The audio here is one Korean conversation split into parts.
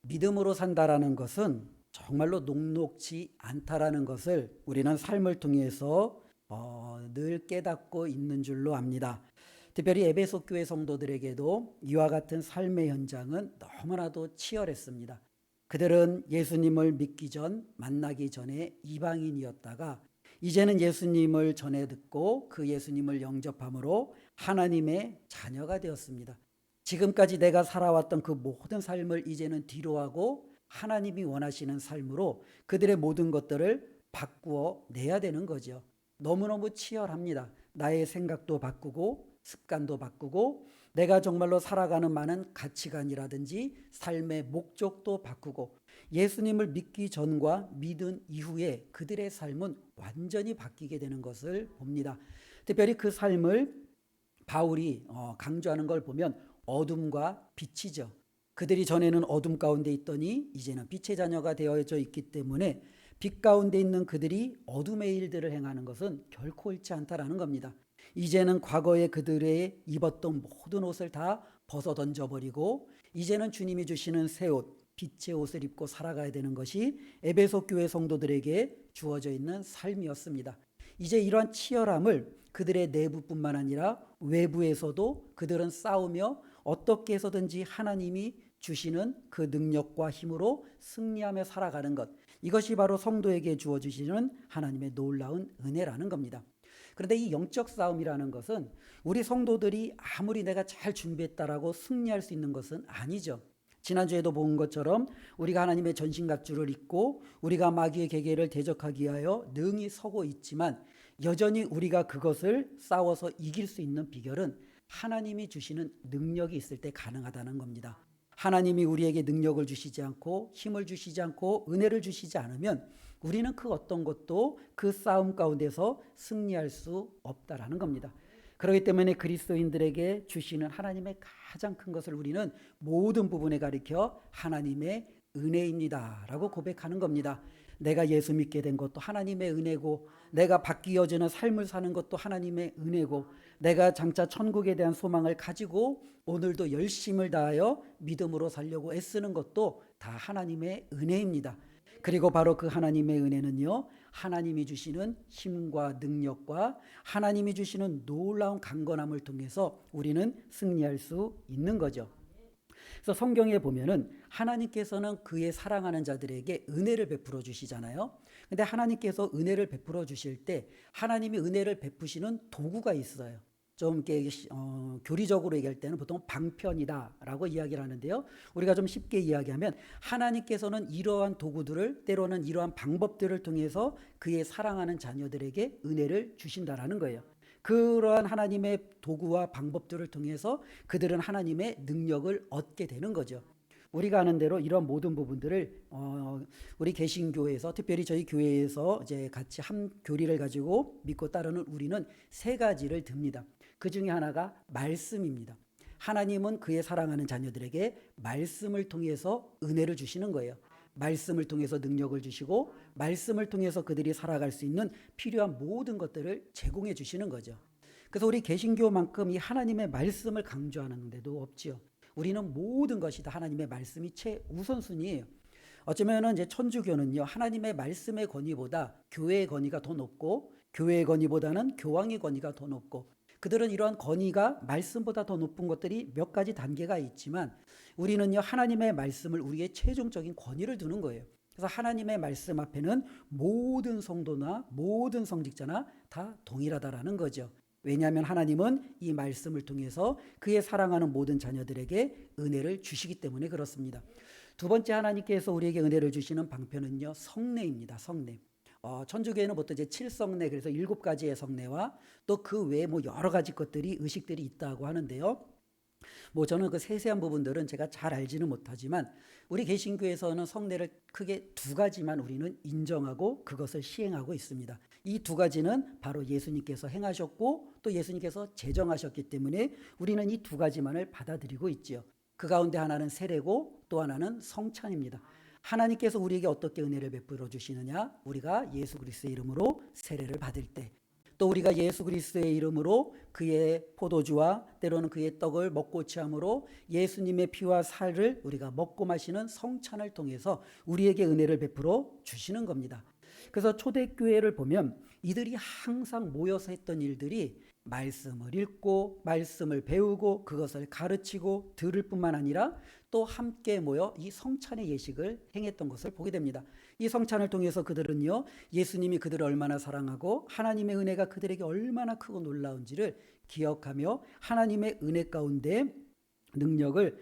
믿음으로 산다라는 것은 정말로 녹록지 않다라는 것을 우리는 삶을 통해서 늘 깨닫고 있는 줄로 압니다. 특별히 에베소 교회 성도들에게도 이와 같은 삶의 현장은 너무나도 치열했습니다. 그들은 예수님을 믿기 전, 만나기 전에 이방인이었다가 이제는 예수님을 전해 듣고 그 예수님을 영접함으로 하나님의 자녀가 되었습니다. 지금까지 내가 살아왔던 그 모든 삶을 이제는 뒤로하고 하나님이 원하시는 삶으로 그들의 모든 것들을 바꾸어 내야 되는 거죠. 너무너무 치열합니다. 나의 생각도 바꾸고 습관도 바꾸고 내가 정말로 살아가는 많은 가치관이라든지 삶의 목적도 바꾸고 예수님을 믿기 전과 믿은 이후에 그들의 삶은 완전히 바뀌게 되는 것을 봅니다. 특별히 그 삶을 바울이 강조하는 걸 보면 어둠과 빛이죠. 그들이 전에는 어둠 가운데 있더니 이제는 빛의 자녀가 되어져 있기 때문에 빛 가운데 있는 그들이 어둠의 일들을 행하는 것은 결코 옳지 않다라는 겁니다. 이제는 과거에 그들의 입었던 모든 옷을 다 벗어 던져버리고 이제는 주님이 주시는 새 옷, 빛의 옷을 입고 살아가야 되는 것이 에베소 교회 성도들에게 주어져 있는 삶이었습니다. 이제 이러한 치열함을 그들의 내부뿐만 아니라 외부에서도 그들은 싸우며 어떻게 해서든지 하나님이 주시는 그 능력과 힘으로 승리하며 살아가는 것, 이것이 바로 성도에게 주어주시는 하나님의 놀라운 은혜라는 겁니다. 그런데 이 영적 싸움이라는 것은 우리 성도들이 아무리 내가 잘 준비했다라고 승리할 수 있는 것은 아니죠. 지난주에도 본 것처럼 우리가 하나님의 전신갑주를 입고 우리가 마귀의 계계를 대적하기 위하여 능히 서고 있지만 여전히 우리가 그것을 싸워서 이길 수 있는 비결은 하나님이 주시는 능력이 있을 때 가능하다는 겁니다. 하나님이 우리에게 능력을 주시지 않고 힘을 주시지 않고 은혜를 주시지 않으면 우리는 그 어떤 것도 그 싸움 가운데서 승리할 수 없다라는 겁니다. 그렇기 때문에 그리스도인들에게 주시는 하나님의 가장 큰 것을 우리는 모든 부분에 가리켜 하나님의 은혜입니다라고 고백하는 겁니다. 내가 예수 믿게 된 것도 하나님의 은혜고 내가 바뀌어지는 삶을 사는 것도 하나님의 은혜고 내가 장차 천국에 대한 소망을 가지고 오늘도 열심을 다하여 믿음으로 살려고 애쓰는 것도 다 하나님의 은혜입니다. 그리고 바로 그 하나님의 은혜는요, 하나님이 주시는 힘과 능력과 하나님이 주시는 놀라운 강건함을 통해서 우리는 승리할 수 있는 거죠. 그래서 성경에 보면은 하나님께서는 그의 사랑하는 자들에게 은혜를 베풀어 주시잖아요. 근데 하나님께서 은혜를 베풀어 주실 때 하나님이 은혜를 베푸시는 도구가 있어요. 좀 이렇게 교리적으로 얘기할 때는 보통 방편이다라고 이야기를 하는데요. 우리가 좀 쉽게 이야기하면 하나님께서는 이러한 도구들을 때로는 이러한 방법들을 통해서 그의 사랑하는 자녀들에게 은혜를 주신다라는 거예요. 그러한 하나님의 도구와 방법들을 통해서 그들은 하나님의 능력을 얻게 되는 거죠. 우리가 아는 대로 이런 모든 부분들을 우리 개신교에서 특별히 저희 교회에서 이제 같이 한 교리를 가지고 믿고 따르는 우리는 세 가지를 듭니다. 그 중에 하나가 말씀입니다. 하나님은 그의 사랑하는 자녀들에게 말씀을 통해서 은혜를 주시는 거예요. 말씀을 통해서 능력을 주시고 말씀을 통해서 그들이 살아갈 수 있는 필요한 모든 것들을 제공해 주시는 거죠. 그래서 우리 개신교만큼 이 하나님의 말씀을 강조하는 데도 없지요. 우리는 모든 것이 다 하나님의 말씀이 최우선순위예요. 어쩌면은 이제 천주교는요, 하나님의 말씀의 권위보다 교회의 권위가 더 높고 교회의 권위보다는 교황의 권위가 더 높고 그들은 이러한 권위가 말씀보다 더 높은 것들이 몇 가지 단계가 있지만 우리는요, 하나님의 말씀을 우리의 최종적인 권위를 두는 거예요. 그래서 하나님의 말씀 앞에는 모든 성도나 모든 성직자나 다 동일하다라는 거죠. 왜냐하면 하나님은 이 말씀을 통해서 그의 사랑하는 모든 자녀들에게 은혜를 주시기 때문에 그렇습니다. 두 번째 하나님께서 우리에게 은혜를 주시는 방편은요, 성례입니다. 성례. 천주교에는 보통 이제 7성례, 그래서 7가지의 성례와 또 그 외에 뭐 여러 가지 것들이 의식들이 있다고 하는데요. 뭐 저는 그 세세한 부분들은 제가 잘 알지는 못하지만 우리 개신교에서는 성례를 크게 두 가지만 우리는 인정하고 그것을 시행하고 있습니다. 이 두 가지는 바로 예수님께서 행하셨고 또 예수님께서 제정하셨기 때문에 우리는 이 두 가지만을 받아들이고 있지요. 그 가운데 하나는 세례고 또 하나는 성찬입니다. 하나님께서 우리에게 어떻게 은혜를 베풀어 주시느냐? 우리가 예수 그리스도의 이름으로 세례를 받을 때, 또 우리가 예수 그리스도의 이름으로 그의 포도주와 때로는 그의 떡을 먹고 취함으로 예수님의 피와 살을 우리가 먹고 마시는 성찬을 통해서 우리에게 은혜를 베풀어 주시는 겁니다. 그래서 초대교회를 보면 이들이 항상 모여서 했던 일들이 말씀을 읽고 말씀을 배우고 그것을 가르치고 들을 뿐만 아니라 또 함께 모여 이 성찬의 예식을 행했던 것을 보게 됩니다. 이 성찬을 통해서 그들은요, 예수님이 그들을 얼마나 사랑하고 하나님의 은혜가 그들에게 얼마나 크고 놀라운지를 기억하며 하나님의 은혜 가운데 능력을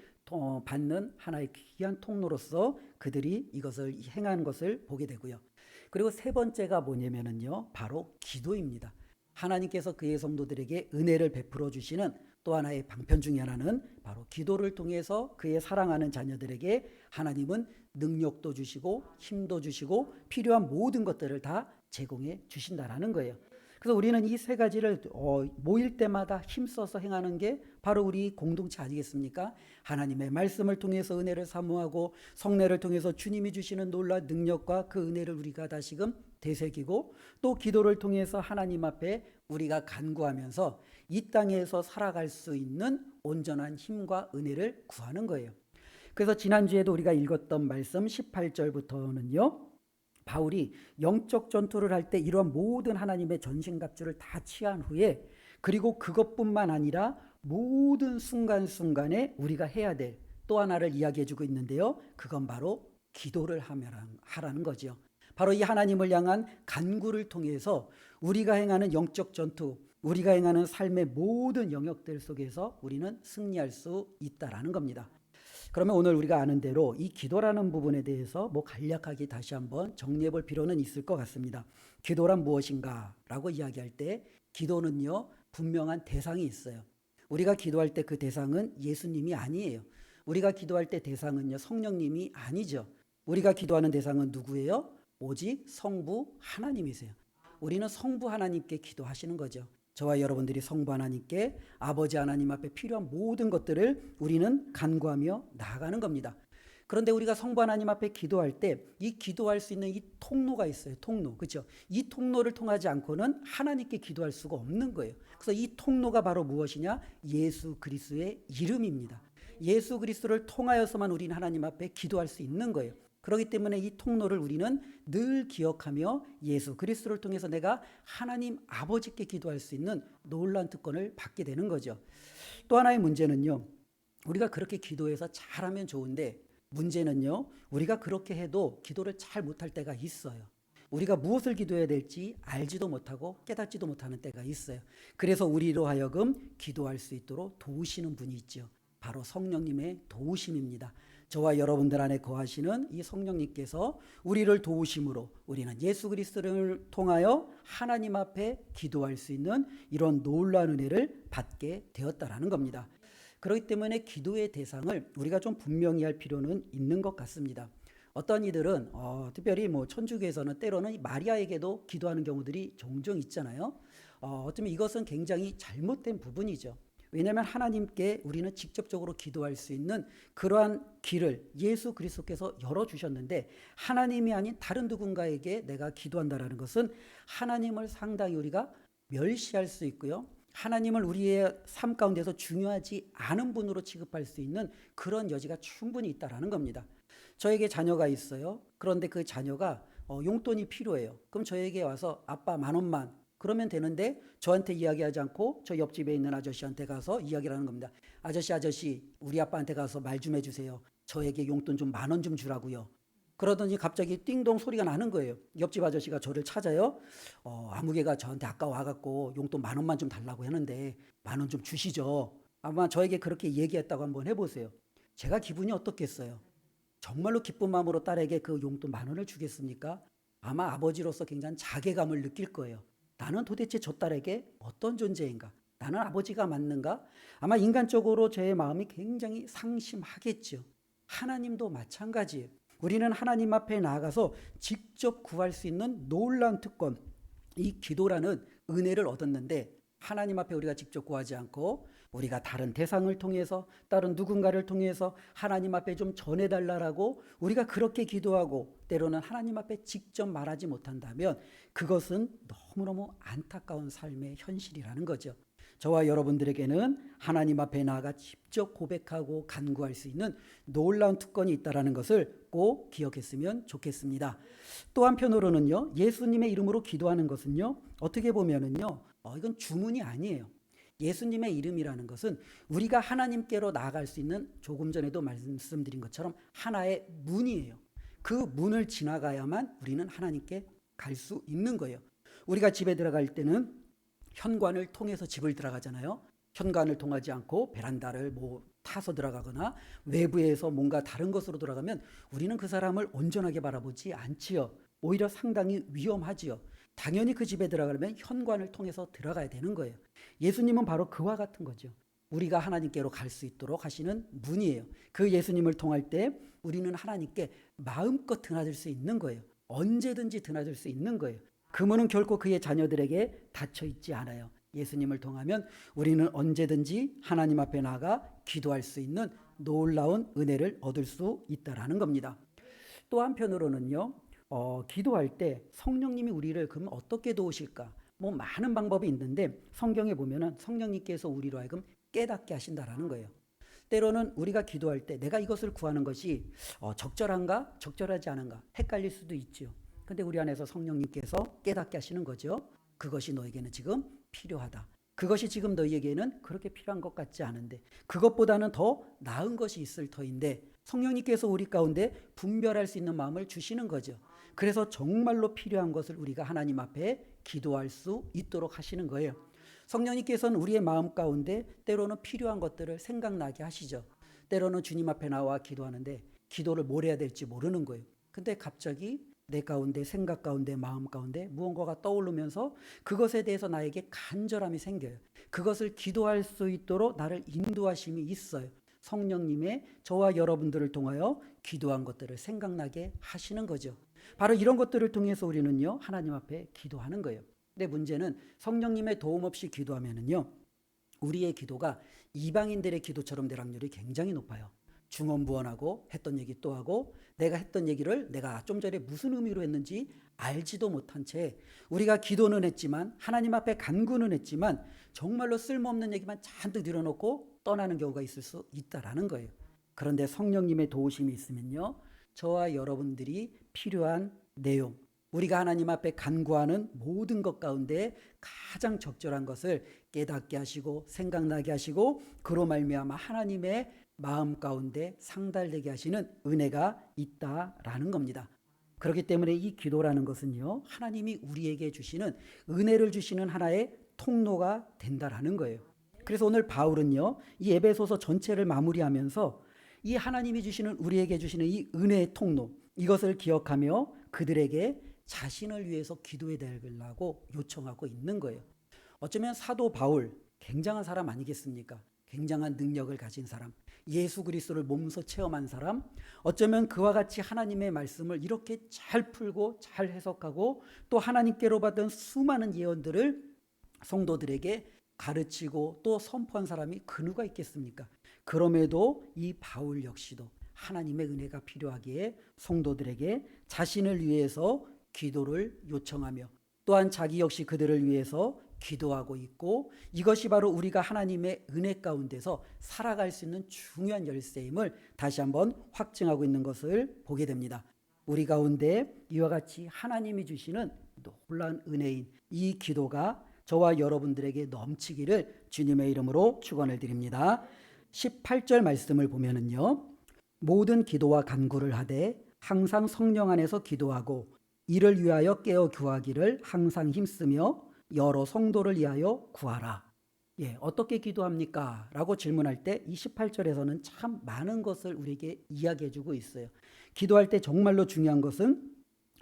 받는 하나의 귀한 통로로서 그들이 이것을 행한 것을 보게 되고요. 그리고 세 번째가 뭐냐면요, 바로 기도입니다. 하나님께서 그의 성도들에게 은혜를 베풀어 주시는 또 하나의 방편 중에 하나는 바로 기도를 통해서 그의 사랑하는 자녀들에게 하나님은 능력도 주시고 힘도 주시고 필요한 모든 것들을 다 제공해 주신다라는 거예요. 그래서 우리는 이 세 가지를 모일 때마다 힘써서 행하는 게 바로 우리 공동체 아니겠습니까? 하나님의 말씀을 통해서 은혜를 사모하고 성례를 통해서 주님이 주시는 놀라운 능력과 그 은혜를 우리가 다시금 되새기고 또 기도를 통해서 하나님 앞에 우리가 간구하면서 이 땅에서 살아갈 수 있는 온전한 힘과 은혜를 구하는 거예요. 그래서 지난주에도 우리가 읽었던 말씀 18절부터는요. 바울이 영적 전투를 할 때 이러한 모든 하나님의 전신갑주를 다 취한 후에 그리고 그것뿐만 아니라 모든 순간순간에 우리가 해야 될 또 하나를 이야기해 주고 있는데요. 그건 바로 기도를 하라는 거죠. 바로 이 하나님을 향한 간구를 통해서 우리가 행하는 영적 전투, 우리가 행하는 삶의 모든 영역들 속에서 우리는 승리할 수 있다라는 겁니다. 그러면 오늘 우리가 아는 대로 이 기도라는 부분에 대해서 간략하게 다시 한번 정리해 볼 필요는 있을 것 같습니다. 기도란 무엇인가 라고 이야기할 때 기도는요, 분명한 대상이 있어요. 우리가 기도할 때 그 대상은 예수님이 아니에요. 우리가 기도할 때 대상은요, 성령님이 아니죠. 우리가 기도하는 대상은 누구예요? 오직 성부 하나님이세요. 우리는 성부 하나님께 기도하시는 거죠. 저와 여러분들이 성부 하나님께 아버지 하나님 앞에 필요한 모든 것들을 우리는 간구하며 나아가는 겁니다. 그런데 우리가 성부 하나님 앞에 기도할 때 이 기도할 수 있는 이 통로가 있어요. 통로. 그렇죠? 이 통로를 통하지 않고는 하나님께 기도할 수가 없는 거예요. 그래서 이 통로가 바로 무엇이냐? 예수 그리스도의 이름입니다. 예수 그리스도를 통하여서만 우리는 하나님 앞에 기도할 수 있는 거예요. 그렇기 때문에 이 통로를 우리는 늘 기억하며 예수 그리스도를 통해서 내가 하나님 아버지께 기도할 수 있는 놀라운 특권을 받게 되는 거죠. 또 하나의 문제는요, 우리가 그렇게 기도해서 잘하면 좋은데 문제는요, 우리가 그렇게 해도 기도를 잘 못할 때가 있어요. 우리가 무엇을 기도해야 될지 알지도 못하고 깨닫지도 못하는 때가 있어요. 그래서 우리로 하여금 기도할 수 있도록 도우시는 분이 있죠. 바로 성령님의 도우심입니다. 저와 여러분들 안에 거하시는 이 성령님께서 우리를 도우심으로 우리는 예수 그리스도를 통하여 하나님 앞에 기도할 수 있는 이런 놀라운 은혜를 받게 되었다라는 겁니다. 그렇기 때문에 기도의 대상을 우리가 좀 분명히 할 필요는 있는 것 같습니다. 어떤 이들은 특별히 천주교에서는 때로는 마리아에게도 기도하는 경우들이 종종 있잖아요. 어쩌면 이것은 굉장히 잘못된 부분이죠. 왜냐하면 하나님께 우리는 직접적으로 기도할 수 있는 그러한 길을 예수 그리스도께서 열어주셨는데 하나님이 아닌 다른 누군가에게 내가 기도한다라는 것은 하나님을 상당히 우리가 멸시할 수 있고요. 하나님을 우리의 삶 가운데서 중요하지 않은 분으로 취급할 수 있는 그런 여지가 충분히 있다라는 겁니다. 저에게 자녀가 있어요. 그런데 그 자녀가 용돈이 필요해요. 그럼 저에게 와서 아빠 10,000원만 그러면 되는데 저한테 이야기하지 않고 저 옆집에 있는 아저씨한테 가서 이야기를 하는 겁니다. 아저씨 우리 아빠한테 가서 말 좀 해주세요. 저에게 용돈 좀 10,000원 좀 주라고요. 그러더니 갑자기 띵동 소리가 나는 거예요. 옆집 아저씨가 저를 찾아요. 아무개가 저한테 아까 와갖고 용돈 10,000원만 좀 달라고 하는데 10,000원 좀 주시죠. 아마 저에게 그렇게 얘기했다고 한번 해보세요. 제가 기분이 어떻겠어요? 정말로 기쁜 마음으로 딸에게 그 용돈 10,000원을 주겠습니까? 아마 아버지로서 굉장히 자괴감을 느낄 거예요. 나는 도대체 저 딸에게 어떤 존재인가? 나는 아버지가 맞는가? 아마 인간적으로 제 마음이 굉장히 상심하겠죠. 하나님도 마찬가지예요. 우리는 하나님 앞에 나아가서 직접 구할 수 있는 놀라운 특권, 이 기도라는 은혜를 얻었는데 하나님 앞에 우리가 직접 구하지 않고 우리가 다른 대상을 통해서, 다른 누군가를 통해서 하나님 앞에 좀 전해달라고 우리가 그렇게 기도하고 때로는 하나님 앞에 직접 말하지 못한다면 그것은 너무너무 안타까운 삶의 현실이라는 거죠. 저와 여러분들에게는 하나님 앞에 나아가 직접 고백하고 간구할 수 있는 놀라운 특권이 있다는 것을 꼭 기억했으면 좋겠습니다. 또 한편으로는요, 예수님의 이름으로 기도하는 것은요, 어떻게 보면은요, 이건 주문이 아니에요. 예수님의 이름이라는 것은 우리가 하나님께로 나아갈 수 있는, 조금 전에도 말씀드린 것처럼 하나의 문이에요. 그 문을 지나가야만 우리는 하나님께 갈 수 있는 거예요. 우리가 집에 들어갈 때는 현관을 통해서 집을 들어가잖아요. 현관을 통하지 않고 베란다를 타서 들어가거나 외부에서 뭔가 다른 것으로 들어가면 우리는 그 사람을 온전하게 바라보지 않지요. 오히려 상당히 위험하지요. 당연히 그 집에 들어가려면 현관을 통해서 들어가야 되는 거예요. 예수님은 바로 그와 같은 거죠. 우리가 하나님께로 갈 수 있도록 하시는 문이에요. 그 예수님을 통할 때 우리는 하나님께 마음껏 드나들 수 있는 거예요. 언제든지 드나들 수 있는 거예요. 그 문은 결코 그의 자녀들에게 닫혀 있지 않아요. 예수님을 통하면 우리는 언제든지 하나님 앞에 나가 기도할 수 있는 놀라운 은혜를 얻을 수 있다라는 겁니다. 또 한편으로는요, 기도할 때 성령님이 우리를 그럼 어떻게 도우실까? 많은 방법이 있는데 성경에 보면은 성령님께서 우리로 하여금 깨닫게 하신다라는 거예요. 때로는 우리가 기도할 때 내가 이것을 구하는 것이 적절한가? 적절하지 않은가? 헷갈릴 수도 있죠. 근데 우리 안에서 성령님께서 깨닫게 하시는 거죠. 그것이 너에게는 지금 필요하다. 그것이 지금 너희에게는 그렇게 필요한 것 같지 않은데 그것보다는 더 나은 것이 있을 터인데 성령님께서 우리 가운데 분별할 수 있는 마음을 주시는 거죠. 그래서 정말로 필요한 것을 우리가 하나님 앞에 기도할 수 있도록 하시는 거예요. 성령님께서는 우리의 마음 가운데 때로는 필요한 것들을 생각나게 하시죠. 때로는 주님 앞에 나와 기도하는데 기도를 뭘 해야 될지 모르는 거예요. 근데 갑자기 내 가운데, 생각 가운데, 마음 가운데 무언가가 떠오르면서 그것에 대해서 나에게 간절함이 생겨요. 그것을 기도할 수 있도록 나를 인도하심이 있어요. 성령님의 저와 여러분들을 통하여 기도한 것들을 생각나게 하시는 거죠. 바로 이런 것들을 통해서 우리는요, 하나님 앞에 기도하는 거예요. 근데 문제는 성령님의 도움 없이 기도하면은요, 우리의 기도가 이방인들의 기도처럼 될 확률이 굉장히 높아요. 중언부언하고 했던 얘기 또 하고 내가 했던 얘기를 내가 좀 전에 무슨 의미로 했는지 알지도 못한 채 우리가 기도는 했지만 하나님 앞에 간구는 했지만 정말로 쓸모없는 얘기만 잔뜩 늘어놓고 떠나는 경우가 있을 수 있다라는 거예요. 그런데 성령님의 도우심이 있으면요, 저와 여러분들이 필요한 내용, 우리가 하나님 앞에 간구하는 모든 것 가운데 가장 적절한 것을 깨닫게 하시고 생각나게 하시고 그로 말미암아 하나님의 마음 가운데 상달되게 하시는 은혜가 있다라는 겁니다. 그렇기 때문에 이 기도라는 것은요, 하나님이 우리에게 주시는 은혜를 주시는 하나의 통로가 된다라는 거예요. 그래서 오늘 바울은요, 이 에베소서 전체를 마무리하면서 이 하나님이 주시는 우리에게 주시는 이 은혜의 통로, 이것을 기억하며 그들에게 자신을 위해서 기도해 달라고 요청하고 있는 거예요. 어쩌면 사도 바울, 굉장한 사람 아니겠습니까? 굉장한 능력을 가진 사람, 예수 그리스도를 몸소 체험한 사람, 어쩌면 그와 같이 하나님의 말씀을 이렇게 잘 풀고 잘 해석하고 또 하나님께로 받은 수많은 예언들을 성도들에게 가르치고 또 선포한 사람이 그 누가 있겠습니까? 그럼에도 이 바울 역시도 하나님의 은혜가 필요하기에 성도들에게 자신을 위해서 기도를 요청하며 또한 자기 역시 그들을 위해서 기도하고 있고 이것이 바로 우리가 하나님의 은혜 가운데서 살아갈 수 있는 중요한 열쇠임을 다시 한번 확증하고 있는 것을 보게 됩니다. 우리 가운데 이와 같이 하나님이 주시는 놀라운 은혜인 이 기도가 저와 여러분들에게 넘치기를 주님의 이름으로 축원을 드립니다. 18절 말씀을 보면은요, 모든 기도와 간구를 하되 항상 성령 안에서 기도하고 이를 위하여 깨어 구하기를 항상 힘쓰며 여러 성도를 위하여 구하라. 어떻게 기도합니까? 라고 질문할 때 이 18절에서는 참 많은 것을 우리에게 이야기해 주고 있어요. 기도할 때 정말로 중요한 것은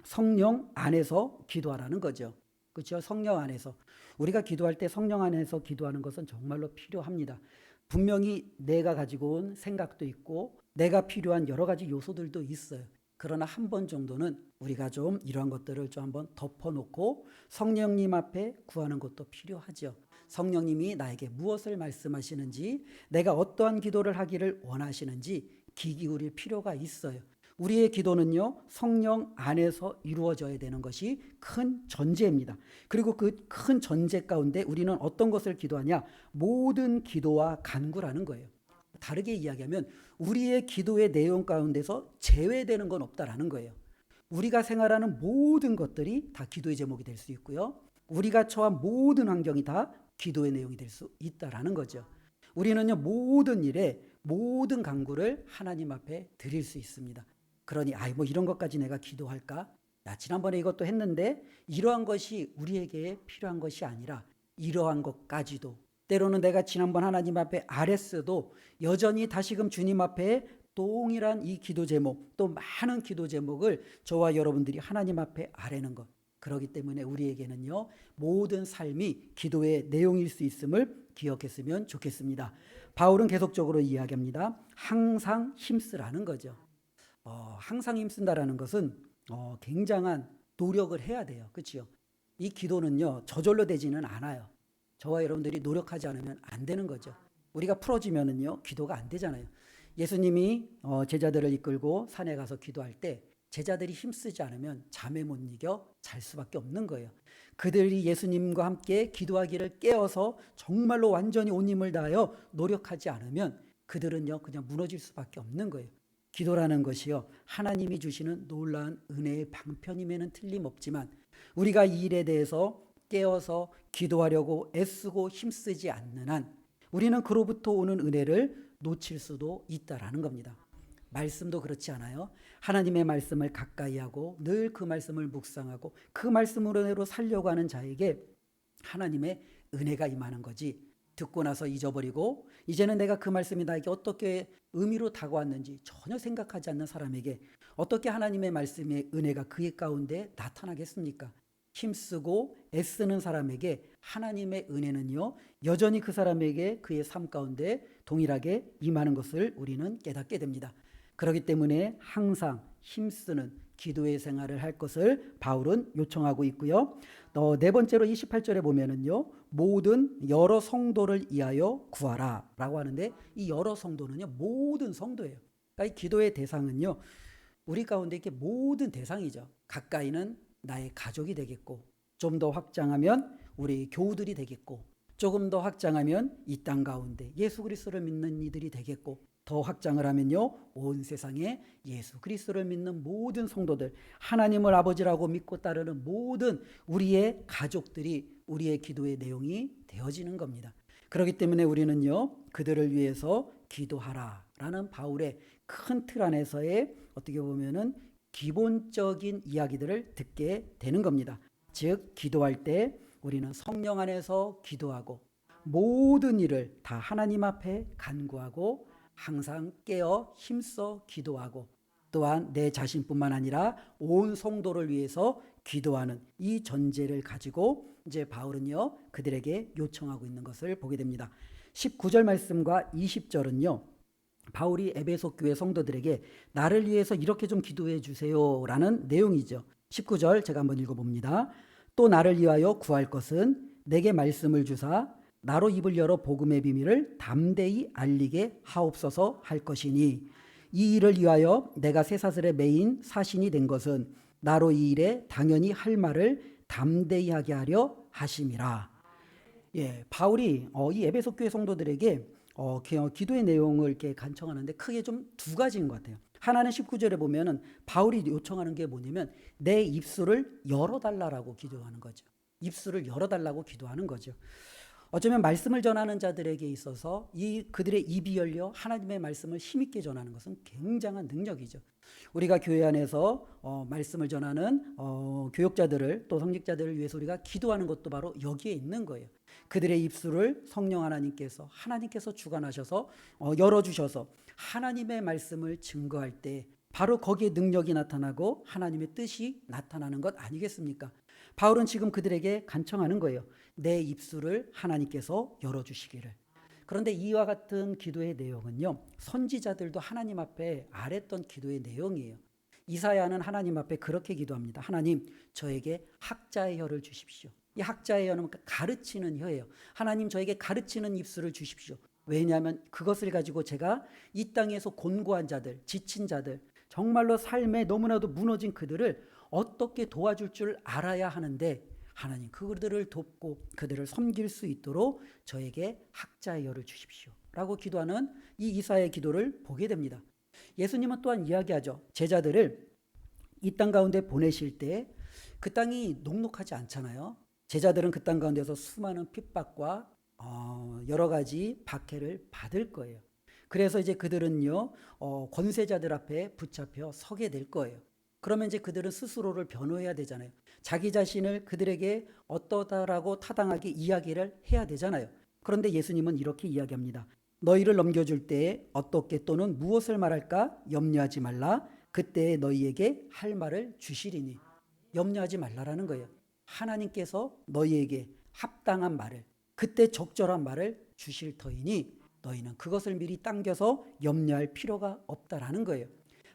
성령 안에서 기도하라는 거죠. 그렇죠? 성령 안에서. 우리가 기도할 때 성령 안에서 기도하는 것은 정말로 필요합니다. 분명히 내가 가지고 온 생각도 있고 내가 필요한 여러 가지 요소들도 있어요. 그러나 한 번 정도는 우리가 좀 이러한 것들을 좀 한번 덮어놓고 성령님 앞에 구하는 것도 필요하죠. 성령님이 나에게 무엇을 말씀하시는지, 내가 어떠한 기도를 하기를 원하시는지 귀 기울일 필요가 있어요. 우리의 기도는요, 성령 안에서 이루어져야 되는 것이 큰 전제입니다. 그리고 그 큰 전제 가운데 우리는 어떤 것을 기도하냐? 모든 기도와 간구라는 거예요. 다르게 이야기하면 우리의 기도의 내용 가운데서 제외되는 건 없다라는 거예요. 우리가 생활하는 모든 것들이 다 기도의 제목이 될 수 있고요. 우리가 처한 모든 환경이 다 기도의 내용이 될 수 있다라는 거죠. 우리는요, 모든 일에 모든 간구를 하나님 앞에 드릴 수 있습니다. 그러니 뭐 이런 것까지 내가 기도할까? 지난번에 이것도 했는데 이러한 것이 우리에게 필요한 것이 아니라 이러한 것까지도, 때로는 내가 지난번 하나님 앞에 아뢰어도 여전히 다시금 주님 앞에 동일한 이 기도 제목, 또 많은 기도 제목을 저와 여러분들이 하나님 앞에 아뢰는 것, 그렇기 때문에 우리에게는요, 모든 삶이 기도의 내용일 수 있음을 기억했으면 좋겠습니다. 바울은 계속적으로 이야기합니다. 항상 힘쓰라는 거죠. 항상 힘쓴다라는 것은 굉장한 노력을 해야 돼요. 그렇죠? 이 기도는요, 저절로 되지는 않아요. 저와 여러분들이 노력하지 않으면 안 되는 거죠. 우리가 풀어지면은요, 기도가 안 되잖아요. 예수님이 제자들을 이끌고 산에 가서 기도할 때 제자들이 힘쓰지 않으면 잠에 못 이겨 잘 수밖에 없는 거예요. 그들이 예수님과 함께 기도하기를 깨어서 정말로 완전히 온 힘을 다하여 노력하지 않으면 그들은요, 그냥 무너질 수밖에 없는 거예요. 기도라는 것이요, 하나님이 주시는 놀라운 은혜의 방편임에는 틀림없지만 우리가 이 일에 대해서 깨어서 기도하려고 애쓰고 힘쓰지 않는 한 우리는 그로부터 오는 은혜를 놓칠 수도 있다라는 겁니다. 말씀도 그렇지 않아요? 하나님의 말씀을 가까이 하고 늘 그 말씀을 묵상하고 그 말씀으로 살려고 하는 자에게 하나님의 은혜가 임하는 거지, 듣고 나서 잊어버리고 이제는 내가 그 말씀이 나에게 어떻게 의미로 다가왔는지 전혀 생각하지 않는 사람에게 어떻게 하나님의 말씀의 은혜가 그의 가운데 나타나겠습니까? 힘쓰고 애쓰는 사람에게 하나님의 은혜는요, 여전히 그 사람에게 그의 삶 가운데 동일하게 임하는 것을 우리는 깨닫게 됩니다. 그렇기 때문에 항상 힘쓰는 기도의 생활을 할 것을 바울은 요청하고 있고요. 네 번째로 28절에 보면은요, 모든 여러 성도를 위하여 구하라 라고 하는데, 이 여러 성도는요, 모든 성도예요. 그러니까 이 기도의 대상은요, 우리 가운데 이렇게 모든 대상이죠. 가까이는 나의 가족이 되겠고, 좀 더 확장하면 우리 교우들이 되겠고, 조금 더 확장하면 이 땅 가운데 예수 그리스도를 믿는 이들이 되겠고, 더 확장을 하면요, 온 세상에 예수 그리스도를 믿는 모든 성도들, 하나님을 아버지라고 믿고 따르는 모든 우리의 가족들이 우리의 기도의 내용이 되어지는 겁니다. 그렇기 때문에 우리는요, 그들을 위해서 기도하라라는 바울의 큰 틀 안에서의 어떻게 보면은 기본적인 이야기들을 듣게 되는 겁니다. 즉, 기도할 때 우리는 성령 안에서 기도하고 모든 일을 다 하나님 앞에 간구하고 항상 깨어 힘써 기도하고 또한 내 자신뿐만 아니라 온 성도를 위해서 기도하는 이 전제를 가지고 이제 바울은요, 그들에게 요청하고 있는 것을 보게 됩니다. 19절 말씀과 20절은요, 바울이 에베소 교회 성도들에게 나를 위해서 이렇게 좀 기도해 주세요 라는 내용이죠. 19절 제가 한번 읽어봅니다. 또 나를 위하여 구할 것은 내게 말씀을 주사 나로 입을 열어 복음의 비밀을 담대히 알리게 하옵소서 할 것이니, 이 일을 위하여 내가 쇠사슬에 매인 사신이 된 것은 나로 이 일에 당연히 할 말을 담대히 하게 하려 하심이라. 바울이 이 에베소 교회 성도들에게 기도의 내용을 이렇게 간청하는데 크게 좀 두 가지인 것 같아요. 하나는 19절에 보면은 바울이 요청하는 게 뭐냐면 내 입술을 열어달라고 기도하는 거죠. 입술을 열어달라고 기도하는 거죠. 어쩌면 말씀을 전하는 자들에게 있어서 그들의 입이 열려 하나님의 말씀을 힘있게 전하는 것은 굉장한 능력이죠. 우리가 교회 안에서 말씀을 전하는 교역자들을 또 성직자들을 위해서 우리가 기도하는 것도 바로 여기에 있는 거예요. 그들의 입술을 성령 하나님께서 주관하셔서 열어주셔서 하나님의 말씀을 증거할 때 바로 거기에 능력이 나타나고 하나님의 뜻이 나타나는 것 아니겠습니까? 바울은 지금 그들에게 간청하는 거예요. 내 입술을 하나님께서 열어주시기를. 그런데 이와 같은 기도의 내용은요, 선지자들도 하나님 앞에 아랬던 기도의 내용이에요. 이사야는 하나님 앞에 그렇게 기도합니다. 하나님, 저에게 학자의 혀를 주십시오. 이 학자의 혀는 가르치는 혀예요. 하나님 저에게 가르치는 입술을 주십시오. 왜냐하면 그것을 가지고 제가 이 땅에서 곤고한 자들, 지친 자들, 정말로 삶에 너무나도 무너진 그들을 어떻게 도와줄 줄 알아야 하는데, 하나님 그들을 돕고 그들을 섬길 수 있도록 저에게 학자의 혀를 주십시오 라고 기도하는 이 이사야의 기도를 보게 됩니다. 예수님은 또한 이야기하죠. 제자들을 이 땅 가운데 보내실 때 그 땅이 녹록하지 않잖아요. 제자들은 그 땅 가운데서 수많은 핍박과 여러 가지 박해를 받을 거예요. 그래서 이제 그들은요, 권세자들 앞에 붙잡혀 서게 될 거예요. 그러면 이제 그들은 스스로를 변호해야 되잖아요. 자기 자신을 그들에게 어떠다라고 타당하게 이야기를 해야 되잖아요. 그런데 예수님은 이렇게 이야기합니다. 너희를 넘겨줄 때에 어떻게 또는 무엇을 말할까 염려하지 말라. 그때에 너희에게 할 말을 주시리니. 염려하지 말라라는 거예요. 하나님께서 너희에게 합당한 말을, 그때 적절한 말을 주실 터이니 너희는 그것을 미리 당겨서 염려할 필요가 없다라는 거예요.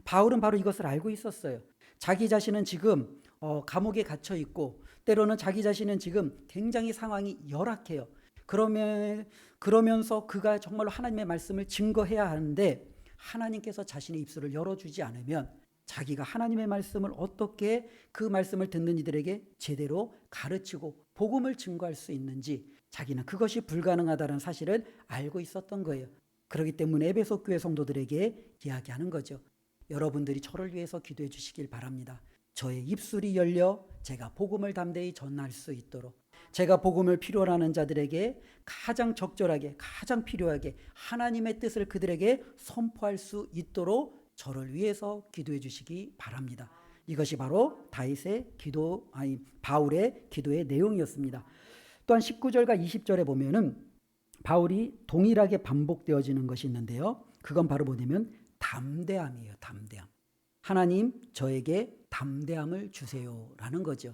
바울은 바로 이것을 알고 있었어요. 자기 자신은 지금 감옥에 갇혀 있고, 때로는 자기 자신은 지금 굉장히 상황이 열악해요. 그러면서 그가 정말로 하나님의 말씀을 증거해야 하는데, 하나님께서 자신의 입술을 열어주지 않으면 자기가 하나님의 말씀을 어떻게 그 말씀을 듣는 이들에게 제대로 가르치고 복음을 증거할 수 있는지 자기는 그것이 불가능하다는 사실을 알고 있었던 거예요. 그렇기 때문에 에베소 교회 성도들에게 이야기하는 거죠. 여러분들이 저를 위해서 기도해 주시길 바랍니다. 저의 입술이 열려 제가 복음을 담대히 전할 수 있도록, 제가 복음을 필요로 하는 자들에게 가장 적절하게, 가장 필요하게 하나님의 뜻을 그들에게 선포할 수 있도록 저를 위해서 기도해 주시기 바랍니다. 이것이 바로 바울의 기도의 내용이었습니다. 또한 19절과 20절에 보면은 바울이 동일하게 반복되어지는 것이 있는데요. 그건 바로 뭐냐면 담대함이에요. 담대함. 하나님 저에게 담대함을 주세요라는 거죠.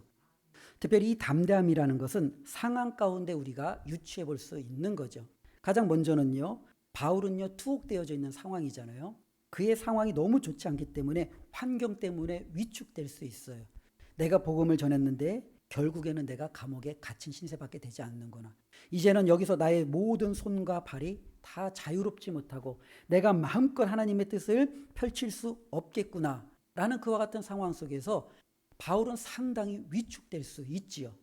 특별히 이 담대함이라는 것은 상황 가운데 우리가 유추해 볼 수 있는 거죠. 가장 먼저는요, 바울은요 투옥되어져 있는 상황이잖아요. 그의 상황이 너무 좋지 않기 때문에 환경 때문에 위축될 수 있어요. 내가 복음을 전했는데 결국에는 내가 감옥에 갇힌 신세밖에 되지 않는구나. 이제는 여기서 나의 모든 손과 발이 다 자유롭지 못하고 내가 마음껏 하나님의 뜻을 펼칠 수 없겠구나 라는 그와 같은 상황 속에서 바울은 상당히 위축될 수 있지요.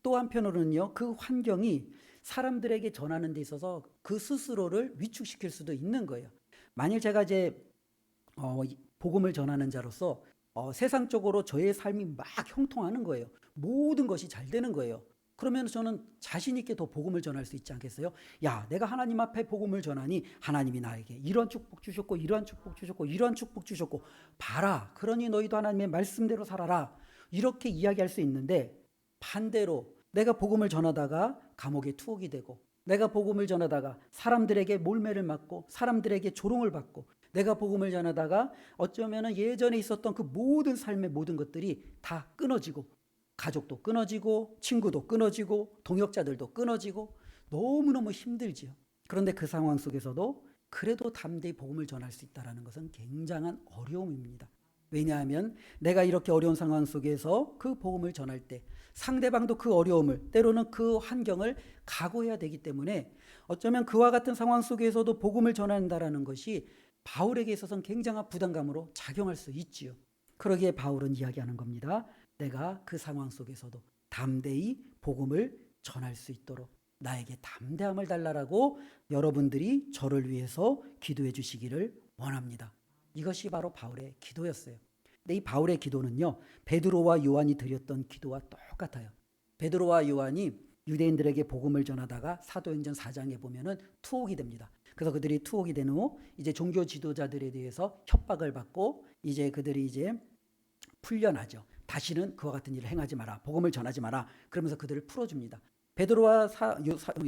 또 한편으로는요, 그 환경이 사람들에게 전하는 데 있어서 그 스스로를 위축시킬 수도 있는 거예요. 만일 제가 이제 복음을 전하는 자로서 세상적으로 저의 삶이 막 형통하는 거예요. 모든 것이 잘 되는 거예요. 그러면 저는 자신 있게 더 복음을 전할 수 있지 않겠어요? 야, 내가 하나님 앞에 복음을 전하니 하나님이 나에게 이런 축복 주셨고 이러한 축복 주셨고 이러한 축복 주셨고 봐라, 그러니 너희도 하나님의 말씀대로 살아라, 이렇게 이야기할 수 있는데, 반대로 내가 복음을 전하다가 감옥에 투옥이 되고, 내가 복음을 전하다가 사람들에게 몰매를 맞고 사람들에게 조롱을 받고, 내가 복음을 전하다가 어쩌면 예전에 있었던 그 모든 삶의 모든 것들이 다 끊어지고, 가족도 끊어지고 친구도 끊어지고 동역자들도 끊어지고 너무너무 힘들지요. 그런데 그 상황 속에서도 그래도 담대히 복음을 전할 수 있다는 것은 굉장한 어려움입니다. 왜냐하면 내가 이렇게 어려운 상황 속에서 그 복음을 전할 때 상대방도 그 어려움을, 때로는 그 환경을 각오해야 되기 때문에 어쩌면 그와 같은 상황 속에서도 복음을 전한다는 것이 바울에게 있어서는 굉장한 부담감으로 작용할 수 있지요. 그러기에 바울은 이야기하는 겁니다. 내가 그 상황 속에서도 담대히 복음을 전할 수 있도록 나에게 담대함을 달라라고 여러분들이 저를 위해서 기도해 주시기를 원합니다. 이것이 바로 바울의 기도였어요. 근데 이 바울의 기도는요, 베드로와 요한이 드렸던 기도와 똑같아요. 베드로와 요한이 유대인들에게 복음을 전하다가 사도행전 4장에 보면은 투옥이 됩니다. 그래서 그들이 투옥이 된 후 이제 종교 지도자들에 대해서 협박을 받고 이제 그들이 이제 풀려나죠. 다시는 그와 같은 일을 행하지 마라, 복음을 전하지 마라, 그러면서 그들을 풀어줍니다. 베드로와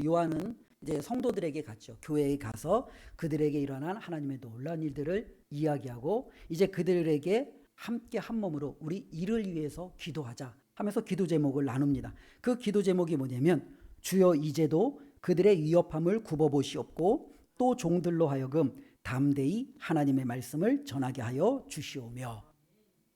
요한은 이제 성도들에게 갔죠. 교회에 가서 그들에게 일어난 하나님의 놀라운 일들을 이야기하고 이제 그들에게 함께 한 몸으로 우리 이를 위해서 기도하자 하면서 기도 제목을 나눕니다. 그 기도 제목이 뭐냐면, 주여 이제도 그들의 위협함을 굽어보시옵고 또 종들로 하여금 담대히 하나님의 말씀을 전하게 하여 주시오며.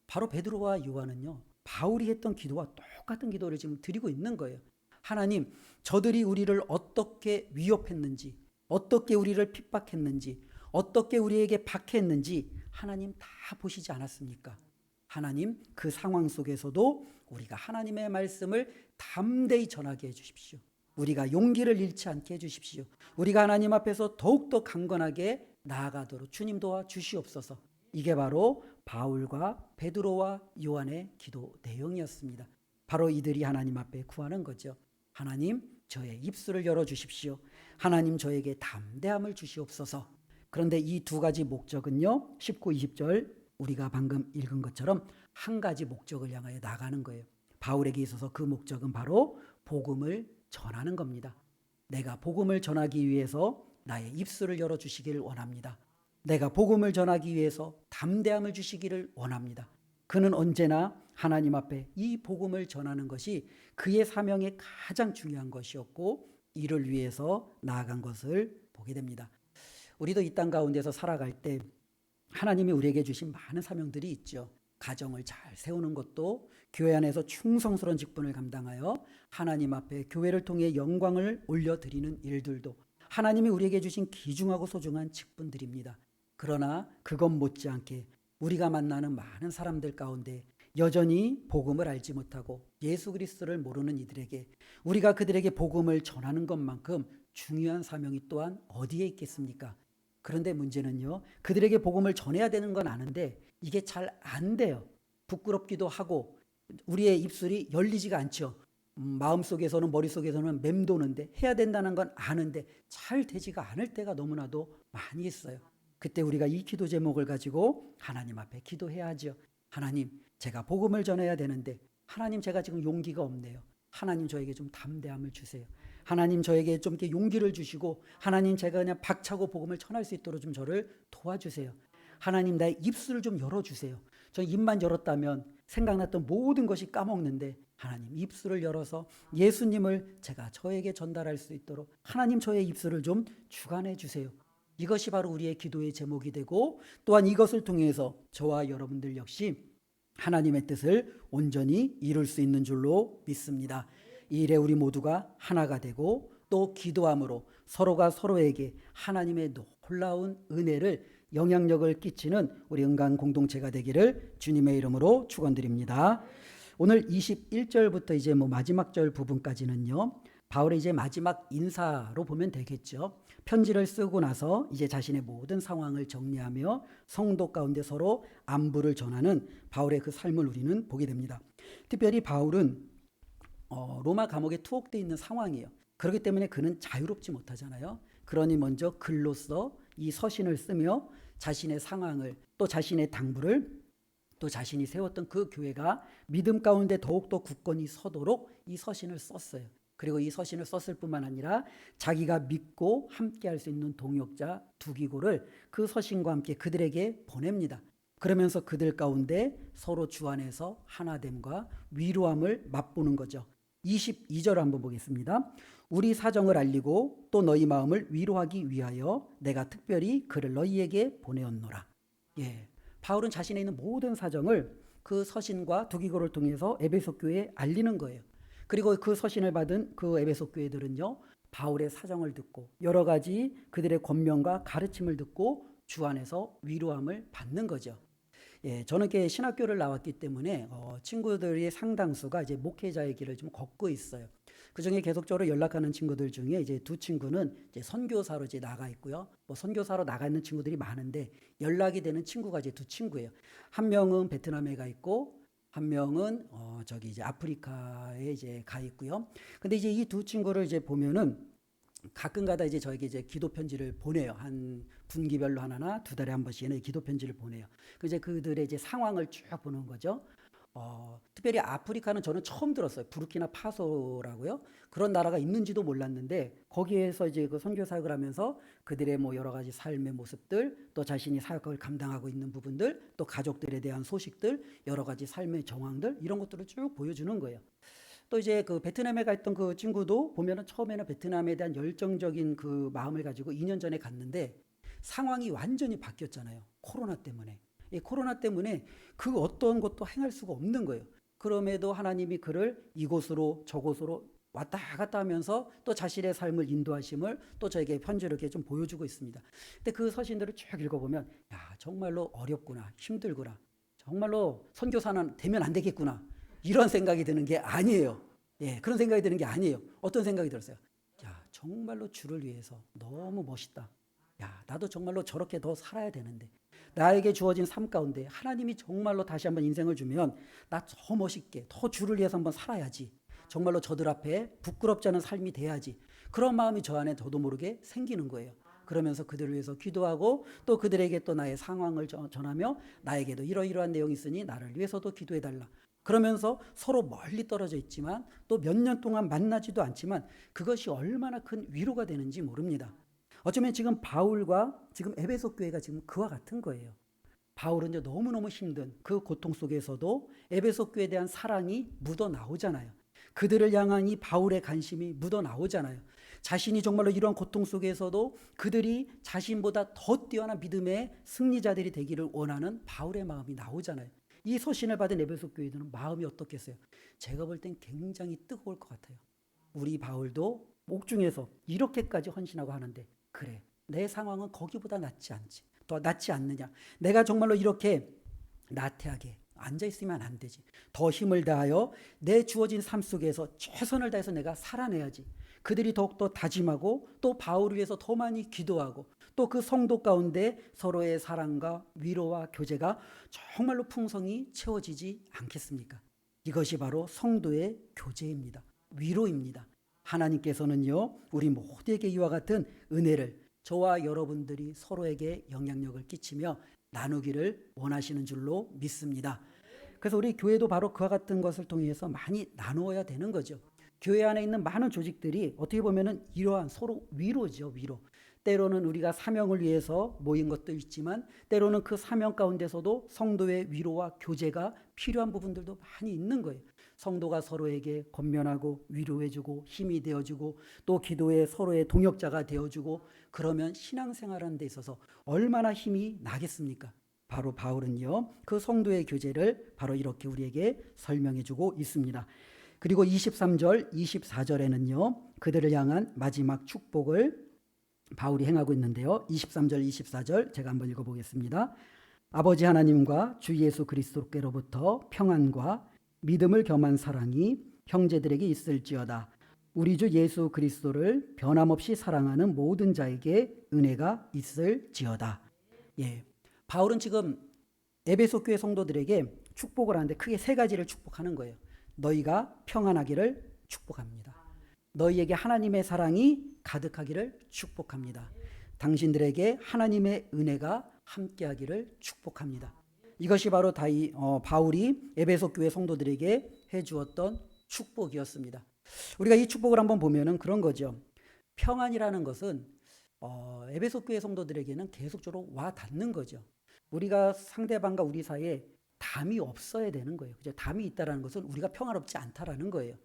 바로 베드로와 요한은요, 바울이 했던 기도와 똑같은 기도를 지금 드리고 있는 거예요. 하나님, 저들이 우리를 어떻게 위협했는지, 어떻게 우리를 핍박했는지, 어떻게 우리에게 박해했는지 하나님 다 보시지 않았습니까? 하나님, 그 상황 속에서도 우리가 하나님의 말씀을 담대히 전하게 해주십시오. 우리가 용기를 잃지 않게 해주십시오. 우리가 하나님 앞에서 더욱더 강건하게 나아가도록 주님 도와 주시옵소서. 이게 바로 바울과 베드로와 요한의 기도 내용이었습니다. 바로 이들이 하나님 앞에 구하는 거죠. 하나님, 저의 입술을 열어주십시오. 하나님, 저에게 담대함을 주시옵소서. 그런데 이 두 가지 목적은요, 19, 20절 우리가 방금 읽은 것처럼 한 가지 목적을 향하여 나가는 거예요. 바울에게 있어서 그 목적은 바로 복음을 전하는 겁니다. 내가 복음을 전하기 위해서 나의 입술을 열어주시기를 원합니다. 내가 복음을 전하기 위해서 담대함을 주시기를 원합니다. 그는 언제나 하나님 앞에 이 복음을 전하는 것이 그의 사명의 가장 중요한 것이었고 이를 위해서 나아간 것을 보게 됩니다. 우리도 이 땅 가운데서 살아갈 때 하나님이 우리에게 주신 많은 사명들이 있죠. 가정을 잘 세우는 것도, 교회 안에서 충성스러운 직분을 감당하여 하나님 앞에 교회를 통해 영광을 올려드리는 일들도 하나님이 우리에게 주신 귀중하고 소중한 직분들입니다. 그러나 그것 못지않게 우리가 만나는 많은 사람들 가운데 여전히 복음을 알지 못하고 예수 그리스도를 모르는 이들에게 우리가 그들에게 복음을 전하는 것만큼 중요한 사명이 또한 어디에 있겠습니까? 그런데 문제는요, 그들에게 복음을 전해야 되는 건 아는데 이게 잘 안 돼요. 부끄럽기도 하고 우리의 입술이 열리지가 않죠. 마음속에서는 머릿속에서는 맴도는데 해야 된다는 건 아는데 잘 되지가 않을 때가 너무나도 많이 있어요. 그때 우리가 이 기도 제목을 가지고 하나님 앞에 기도해야 하죠. 하나님, 제가 복음을 전해야 되는데 하나님, 제가 지금 용기가 없네요. 하나님, 저에게 좀 담대함을 주세요. 하나님, 저에게 좀 이렇게 용기를 주시고 하나님, 제가 그냥 박차고 복음을 전할 수 있도록 좀 저를 도와주세요. 하나님, 나의 입술을 좀 열어주세요. 저 입만 열었다면 생각났던 모든 것이 까먹는데 하나님, 입술을 열어서 예수님을 제가 저에게 전달할 수 있도록 하나님, 저의 입술을 좀 주관해 주세요. 이것이 바로 우리의 기도의 제목이 되고 또한 이것을 통해서 저와 여러분들 역시 하나님의 뜻을 온전히 이룰 수 있는 줄로 믿습니다. 이 일에 우리 모두가 하나가 되고 또 기도함으로 서로가 서로에게 하나님의 놀라운 은혜를, 영향력을 끼치는 우리 은강 공동체가 되기를 주님의 이름으로 축원드립니다. 오늘 21절부터 이제 마지막 절 부분까지는요, 바울의 이제 마지막 인사로 보면 되겠죠. 편지를 쓰고 나서 이제 자신의 모든 상황을 정리하며 성도 가운데 서로 안부를 전하는 바울의 그 삶을 우리는 보게 됩니다. 특별히 바울은 로마 감옥에 투옥되어 있는 상황이에요. 그렇기 때문에 그는 자유롭지 못하잖아요. 그러니 먼저 글로써 이 서신을 쓰며 자신의 상황을, 또 자신의 당부를, 또 자신이 세웠던 그 교회가 믿음 가운데 더욱더 굳건히 서도록 이 서신을 썼어요. 그리고 이 서신을 썼을 뿐만 아니라 자기가 믿고 함께 할 수 있는 동역자 두기고를 그 서신과 함께 그들에게 보냅니다. 그러면서 그들 가운데 서로 주 안에서 하나됨과 위로함을 맛보는 거죠. 22절 한번 보겠습니다. 우리 사정을 알리고 또 너희 마음을 위로하기 위하여 내가 특별히 그를 너희에게 보내었노라. 예, 바울은 자신의 있는 모든 사정을 그 서신과 두기고를 통해서 에베소 교회에 알리는 거예요. 그리고 그 서신을 받은 그 에베소 교회들은요, 바울의 사정을 듣고 여러 가지 그들의 권면과 가르침을 듣고 주 안에서 위로함을 받는 거죠. 예, 저는 이렇게 신학교를 나왔기 때문에 친구들이 상당수가 이제 목회자의 길을 좀 걷고 있어요. 그 중에 계속적으로 연락하는 친구들 중에 이제 두 친구는 이제 선교사로 이제 나가 있고요. 선교사로 나가 있는 친구들이 많은데 연락이 되는 친구가 이제 두 친구예요. 한 명은 베트남에 가 있고 한 명은 저기 이제 아프리카에 이제 가 있고요. 근데 이제 이 두 친구를 이제 보면은 가끔가다 이제 저에게 이제 기도 편지를 보내요. 한 분기별로 하나나 두 달에 한 번씩은 기도 편지를 보내요. 그 이제 그들의 이제 상황을 쭉 보는 거죠. 특별히 아프리카는 저는 처음 들었어요. 부르키나파소라고요. 그런 나라가 있는지도 몰랐는데 거기에서 이제 그 선교 사역을 하면서 그들의 여러 가지 삶의 모습들, 또 자신이 사역을 감당하고 있는 부분들, 또 가족들에 대한 소식들, 여러 가지 삶의 정황들 이런 것들을 쭉 보여주는 거예요. 또 이제 그 베트남에 가 있던 그 친구도 보면은 처음에는 베트남에 대한 열정적인 그 마음을 가지고 2년 전에 갔는데 상황이 완전히 바뀌었잖아요. 코로나 때문에. 이 코로나 때문에 그 어떤 것도 행할 수가 없는 거예요. 그럼에도 하나님이 그를 이곳으로 저곳으로 왔다 갔다 하면서 또 자신의 삶을 인도하심을 또 저에게 편지로 이렇게 좀 보여주고 있습니다. 근데 그 서신들을 쭉 읽어보면 야 정말로 어렵구나, 힘들구나, 정말로 선교사는 되면 안 되겠구나, 이런 생각이 드는 게 아니에요. 예, 그런 생각이 드는 게 아니에요. 어떤 생각이 들었어요? 야 정말로 주를 위해서 너무 멋있다. 야 나도 정말로 저렇게 더 살아야 되는데, 나에게 주어진 삶 가운데 하나님이 정말로 다시 한번 인생을 주면 나 더 멋있게 더 주를 위해서 한번 살아야지, 정말로 저들 앞에 부끄럽지 않은 삶이 돼야지, 그런 마음이 저 안에 저도 모르게 생기는 거예요. 그러면서 그들을 위해서 기도하고 또 그들에게 또 나의 상황을 전하며 나에게도 이러이러한 내용이 있으니 나를 위해서도 기도해달라. 그러면서 서로 멀리 떨어져 있지만 또 몇 년 동안 만나지도 않지만 그것이 얼마나 큰 위로가 되는지 모릅니다. 어쩌면 지금 바울과 지금 에베소 교회가 지금 그와 같은 거예요. 바울은 이제 너무너무 힘든 그 고통 속에서도 에베소 교회에 대한 사랑이 묻어 나오잖아요. 그들을 향한 이 바울의 관심이 묻어 나오잖아요. 자신이 정말로 이런 고통 속에서도 그들이 자신보다 더 뛰어난 믿음의 승리자들이 되기를 원하는 바울의 마음이 나오잖아요. 이 서신을 받은 에베소 교회들은 마음이 어떻겠어요? 제가 볼 땐 굉장히 뜨거울 것 같아요. 우리 바울도 옥중에서 이렇게까지 헌신하고 하는데 그래, 내 상황은 거기보다 낫지 않지, 더 낫지 않느냐, 내가 정말로 이렇게 나태하게 앉아있으면 안 되지, 더 힘을 다하여 내 주어진 삶 속에서 최선을 다해서 내가 살아내야지. 그들이 더욱더 다짐하고 또 바울을 위해서 더 많이 기도하고 또 그 성도 가운데 서로의 사랑과 위로와 교제가 정말로 풍성히 채워지지 않겠습니까? 이것이 바로 성도의 교제입니다. 위로입니다. 하나님께서는요 우리 모두에게 이와 같은 은혜를 저와 여러분들이 서로에게 영향력을 끼치며 나누기를 원하시는 줄로 믿습니다. 그래서 우리 교회도 바로 그와 같은 것을 통해서 많이 나누어야 되는 거죠. 교회 안에 있는 많은 조직들이 어떻게 보면은 이러한 서로 위로죠, 위로. 때로는 우리가 사명을 위해서 모인 것도 있지만 때로는 그 사명 가운데서도 성도의 위로와 교제가 필요한 부분들도 많이 있는 거예요. 성도가 서로에게 권면하고 위로해주고 힘이 되어주고 또 기도에 서로의 동역자가 되어주고 그러면 신앙생활하는 데 있어서 얼마나 힘이 나겠습니까? 바로 바울은요 그 성도의 교제를 바로 이렇게 우리에게 설명해주고 있습니다. 그리고 23절 24절에는요 그들을 향한 마지막 축복을 바울이 행하고 있는데요. 23절 24절 제가 한번 읽어보겠습니다. 아버지 하나님과 주 예수 그리스도께로부터 평안과 믿음을 겸한 사랑이 형제들에게 있을지어다. 우리 주 예수 그리스도를 변함없이 사랑하는 모든 자에게 은혜가 있을지어다. 예, 바울은 지금 에베소 교회 성도들에게 축복을 하는데 크게 세 가지를 축복하는 거예요. 너희가 평안하기를 축복합니다. 너희에게 하나님의 사랑이 가득하기를 축복합니다. 당신들에게 하나님의 은혜가 함께하기를 축복합니다. 이것이 바로 바울이 에베소 교회 성도들에게 해주었던 축복이었습니다. 우리가 이 축복을 한번 보면은 그런 거죠. 평안이라는 것은 에베소 교회 성도들에게는 계속적으로 와 닿는 거죠. 우리가 상대방과 우리 사이에 담이 없어야 되는 거예요. 그죠? 담이 있다라는 것은 우리가 평화롭지 않다라는 거예요.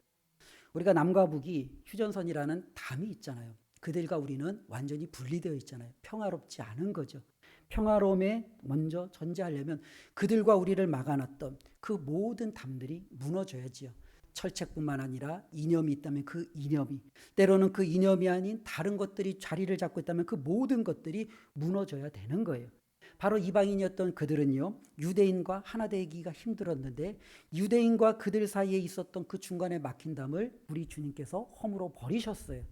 우리가 남과 북이 휴전선이라는 담이 있잖아요. 그들과 우리는 완전히 분리되어 있잖아요. 평화롭지 않은 거죠. 평화로움에 먼저 전제하려면 그들과 우리를 막아놨던 그 모든 담들이 무너져야지요. 철책뿐만 아니라 이념이 있다면 그 이념이, 때로는 그 이념이 아닌 다른 것들이 자리를 잡고 있다면 그 모든 것들이 무너져야 되는 거예요. 바로 이방인이었던 그들은요 유대인과 하나 되기가 힘들었는데 유대인과 그들 사이에 있었던 그 중간에 막힌 담을 우리 주님께서 허물어 버리셨어요.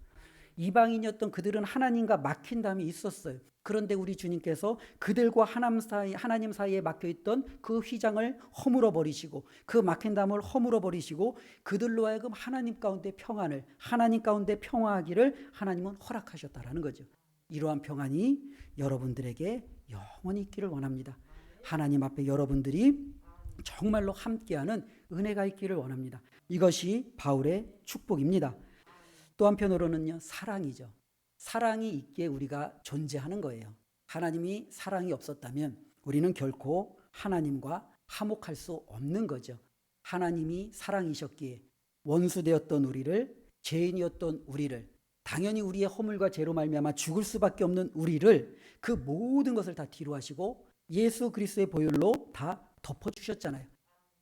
이방인이었던 그들은 하나님과 막힌 담이 있었어요. 그런데 우리 주님께서 그들과 하나님 사이에 막혀있던 그 휘장을 허물어 버리시고 그 막힌 담을 허물어 버리시고 그들로 하여금 하나님 가운데 평안을, 하나님 가운데 평화하기를 하나님은 허락하셨다라는 거죠. 이러한 평안이 여러분들에게 영원히 있기를 원합니다. 하나님 앞에 여러분들이 정말로 함께하는 은혜가 있기를 원합니다. 이것이 바울의 축복입니다. 또 한편으로는요 사랑이죠. 사랑이 있기에 우리가 존재하는 거예요. 하나님이 사랑이 없었다면 우리는 결코 하나님과 화목할 수 없는 거죠. 하나님이 사랑이셨기에 원수되었던 우리를, 죄인이었던 우리를, 당연히 우리의 허물과 죄로 말미암아 죽을 수밖에 없는 우리를 그 모든 것을 다 뒤로 하시고 예수 그리스도의 보혈로 다 덮어주셨잖아요.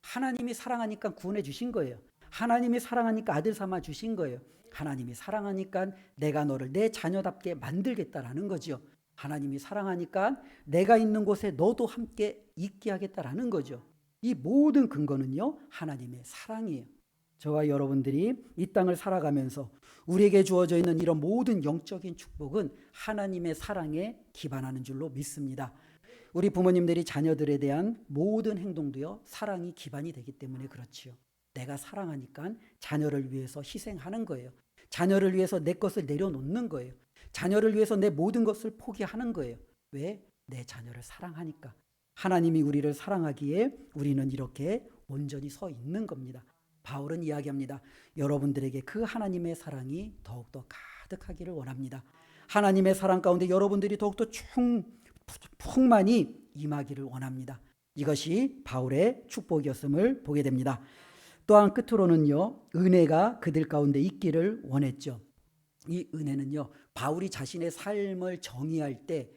하나님이 사랑하니까 구원해 주신 거예요. 하나님이 사랑하니까 아들 삼아 주신 거예요. 하나님이 사랑하니까 내가 너를 내 자녀답게 만들겠다라는 거죠. 하나님이 사랑하니까 내가 있는 곳에 너도 함께 있게 하겠다라는 거죠. 이 모든 근거는요, 하나님의 사랑이에요. 저와 여러분들이 이 땅을 살아가면서 우리에게 주어져 있는 이런 모든 영적인 축복은 하나님의 사랑에 기반하는 줄로 믿습니다. 우리 부모님들이 자녀들에 대한 모든 행동도요, 사랑이 기반이 되기 때문에 그렇지요. 내가 사랑하니까 자녀를 위해서 희생하는 거예요. 자녀를 위해서 내 것을 내려놓는 거예요. 자녀를 위해서 내 모든 것을 포기하는 거예요. 왜? 내 자녀를 사랑하니까. 하나님이 우리를 사랑하기에 우리는 이렇게 온전히 서 있는 겁니다. 바울은 이야기합니다. 여러분들에게 그 하나님의 사랑이 더욱더 가득하기를 원합니다. 하나님의 사랑 가운데 여러분들이 더욱더 풍만히 임하기를 원합니다. 이것이 바울의 축복이었음을 보게 됩니다. 또한 끝으로는요, 은혜가 그들 가운데 있기를 원했죠. 이 은혜는요, 바울이 자신의 삶을 정의할 때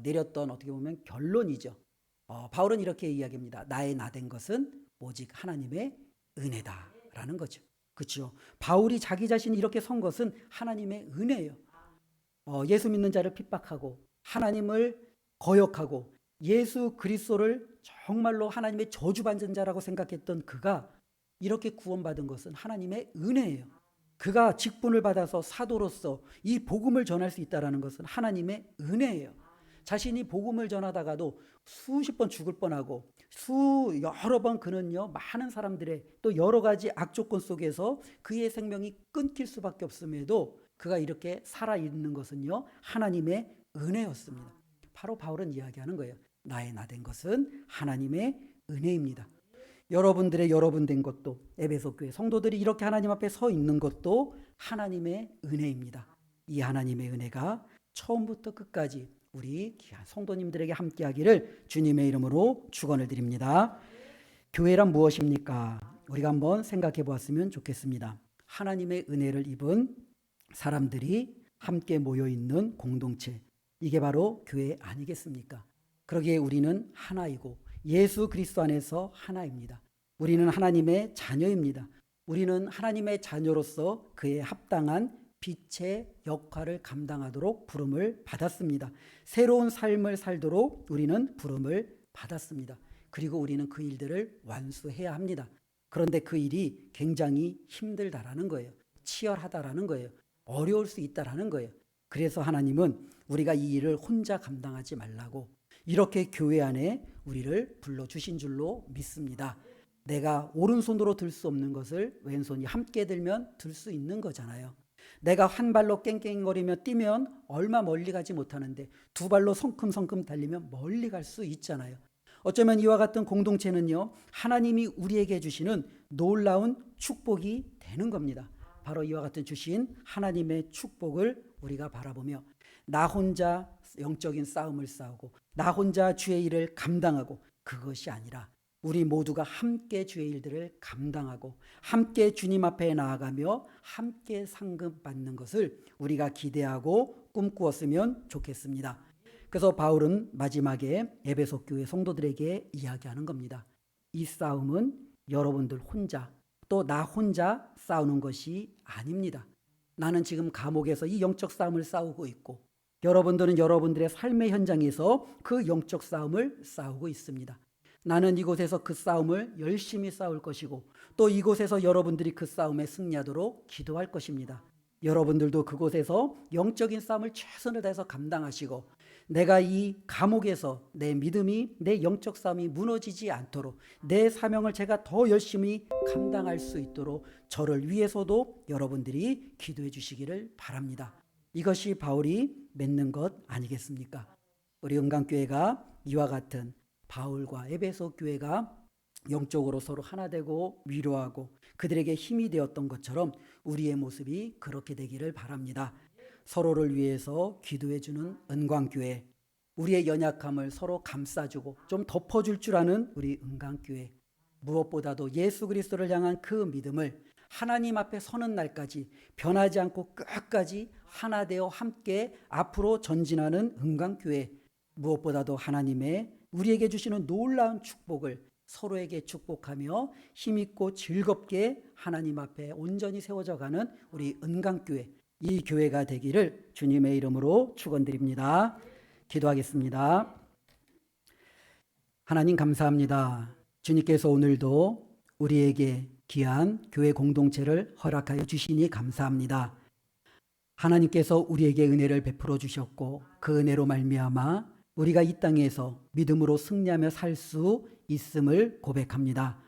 내렸던 어떻게 보면 결론이죠. 바울은 이렇게 이야기합니다. 나의 나된 것은 오직 하나님의 은혜다라는 거죠. 그렇죠? 바울이 자기 자신이 이렇게 선 것은 하나님의 은혜예요. 예수 믿는 자를 핍박하고 하나님을 거역하고 예수 그리스도를 정말로 하나님의 저주받은 자라고 생각했던 그가 이렇게 구원받은 것은 하나님의 은혜예요. 그가 직분을 받아서 사도로서 이 복음을 전할 수 있다는 것은 하나님의 은혜예요. 자신이 복음을 전하다가도 수십 번 죽을 뻔하고 여러 번 그는요, 많은 사람들의 또 여러 가지 악조건 속에서 그의 생명이 끊길 수밖에 없음에도 그가 이렇게 살아있는 것은요, 하나님의 은혜였습니다. 바로 바울은 이야기하는 거예요. 나의 나된 것은 하나님의 은혜입니다. 여러분들의 여러분 된 것도, 에베소 교회 성도들이 이렇게 하나님 앞에 서 있는 것도 하나님의 은혜입니다. 이 하나님의 은혜가 처음부터 끝까지 우리 귀한 성도님들에게 함께하기를 주님의 이름으로 축원을 드립니다. 교회란 무엇입니까? 우리가 한번 생각해 보았으면 좋겠습니다. 하나님의 은혜를 입은 사람들이 함께 모여 있는 공동체, 이게 바로 교회 아니겠습니까? 그러기에 우리는 하나이고 예수 그리스도 안에서 하나입니다. 우리는 하나님의 자녀입니다. 우리는 하나님의 자녀로서 그에 합당한 빛의 역할을 감당하도록 부름을 받았습니다. 새로운 삶을 살도록 우리는 부름을 받았습니다. 그리고 우리는 그 일들을 완수해야 합니다. 그런데 그 일이 굉장히 힘들다라는 거예요. 치열하다라는 거예요. 어려울 수 있다라는 거예요. 그래서 하나님은 우리가 이 일을 혼자 감당하지 말라고 이렇게 교회 안에 우리를 불러주신 줄로 믿습니다. 내가 오른손으로 들 수 없는 것을 왼손이 함께 들면 들 수 있는 거잖아요. 내가 한 발로 깽깽거리며 뛰면 얼마 멀리 가지 못하는데 두 발로 성큼성큼 달리면 멀리 갈 수 있잖아요. 어쩌면 이와 같은 공동체는요, 하나님이 우리에게 주시는 놀라운 축복이 되는 겁니다. 바로 이와 같은 주신 하나님의 축복을 우리가 바라보며 나 혼자 영적인 싸움을 싸우고 나 혼자 주의 일을 감당하고 그것이 아니라 우리 모두가 함께 주의 일들을 감당하고 함께 주님 앞에 나아가며 함께 상급받는 것을 우리가 기대하고 꿈꾸었으면 좋겠습니다. 그래서 바울은 마지막에 에베소 교회 성도들에게 이야기하는 겁니다. 이 싸움은 여러분들 혼자 또 나 혼자 싸우는 것이 아닙니다. 나는 지금 감옥에서 이 영적 싸움을 싸우고 있고 여러분들은 여러분들의 삶의 현장에서 그 영적 싸움을 싸우고 있습니다. 나는 이곳에서 그 싸움을 열심히 싸울 것이고 또 이곳에서 여러분들이 그 싸움에 승리하도록 기도할 것입니다. 여러분들도 그곳에서 영적인 싸움을 최선을 다해서 감당하시고 내가 이 감옥에서 내 믿음이 내 영적 싸움이 무너지지 않도록 내 사명을 제가 더 열심히 감당할 수 있도록 저를 위해서도 여러분들이 기도해 주시기를 바랍니다. 이것이 바울이 맺는 것 아니겠습니까? 우리 은강교회가 이와 같은 바울과 에베소 교회가 영적으로 서로 하나 되고 위로하고 그들에게 힘이 되었던 것처럼 우리의 모습이 그렇게 되기를 바랍니다. 서로를 위해서 기도해주는 은광교회, 우리의 연약함을 서로 감싸주고 좀 덮어줄 줄 아는 우리 은광교회, 무엇보다도 예수 그리스도를 향한 그 믿음을 하나님 앞에 서는 날까지 변하지 않고 끝까지 하나 되어 함께 앞으로 전진하는 은광교회, 무엇보다도 하나님의 우리에게 주시는 놀라운 축복을 서로에게 축복하며 힘있고 즐겁게 하나님 앞에 온전히 세워져 가는 우리 은강교회, 이 교회가 되기를 주님의 이름으로 축원드립니다. 기도하겠습니다. 하나님 감사합니다. 주님께서 오늘도 우리에게 귀한 교회 공동체를 허락하여 주시니 감사합니다. 하나님께서 우리에게 은혜를 베풀어 주셨고 그 은혜로 말미암아 우리가 이 땅에서 믿음으로 승리하며 살 수 있음을 고백합니다.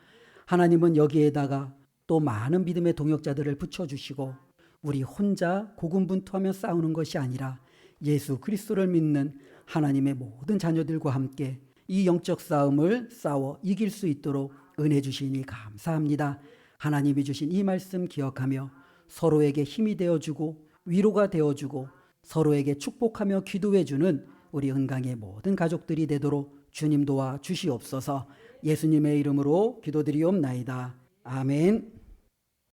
하나님은 여기에다가 또 많은 믿음의 동역자들을 붙여주시고 우리 혼자 고군분투하며 싸우는 것이 아니라 예수 그리스도를 믿는 하나님의 모든 자녀들과 함께 이 영적 싸움을 싸워 이길 수 있도록 은혜 주시니 감사합니다. 하나님이 주신 이 말씀 기억하며 서로에게 힘이 되어주고 위로가 되어주고 서로에게 축복하며 기도해주는 우리 은강의 모든 가족들이 되도록 주님 도와 주시옵소서. 예수님의 이름으로 기도드리옵나이다. 아멘.